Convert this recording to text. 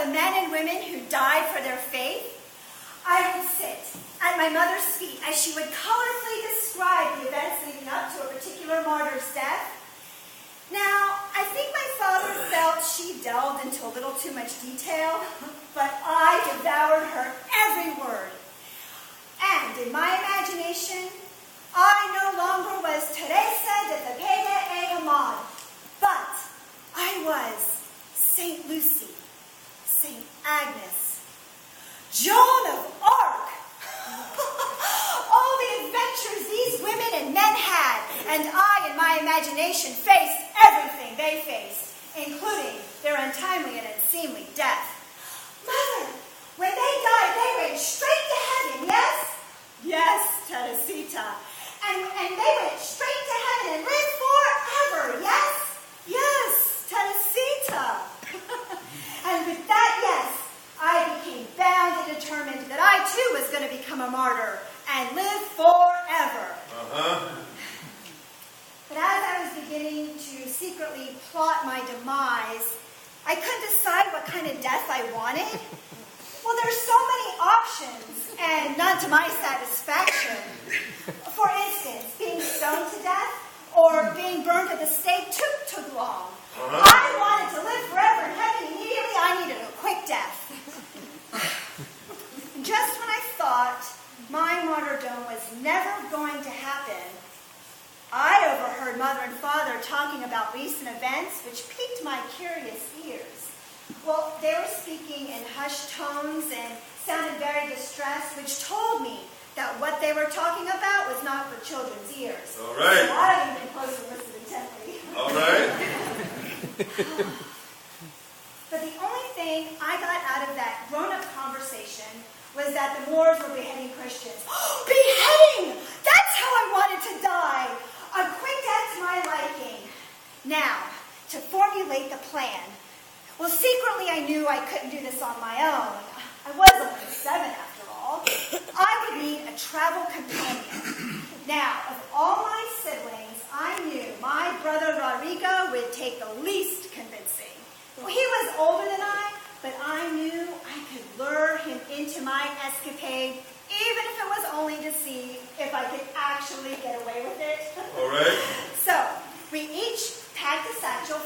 the men and women who died for their faith, I would sit at my mother's feet as she would colorfully describe the events leading up to a particular martyr's death. Now, I think my father felt she delved into a little too much detail, but I devoured her every word. And in my imagination, I no longer was Teresa de Tejeda e Amad, but I was St. Lucy, St. Agnes, Joan of Arc. All the adventures these women and men had, and I, in my imagination, faced everything they faced, including their untimely and unseemly death. Mother, when they died, they went straight to heaven, yes? Yes, Teresita. And they went straight to heaven and lived forever, yes? Yes, Teresita. And with that yes, I became bound and determined that I too was going to become a martyr and live forever. But as I was beginning to secretly plot my demise, I couldn't decide what kind of death I wanted. Well, there's so many options, and none to my satisfaction. For instance, being stoned to death or being burned at the stake took long. I wanted to live forever in heaven immediately. I needed a quick death. Just when I thought my martyrdom was never going to happen, I overheard Mother and Father talking about recent events which piqued my curious ears. Well, they were speaking in hushed tones and sounded very distressed, which told me that what they were talking about was not for children's ears. All right. So I even close and listen intently. All right. But the only thing I got out of that grown-up conversation was that the Moors were beheading Christians. Beheading! That's how I wanted to die! A quick death to my liking. Now, to formulate the plan. Well, secretly I knew I couldn't do this on my own. I was only 7 after all. I would need a travel companion. Now, of all my siblings, I knew my brother Rodrigo would take the least convincing. Well, he was older than I, but I knew I could lure him into my escapade, even if it was only to see if I could actually get away with it. All right. So, we each packed a satchel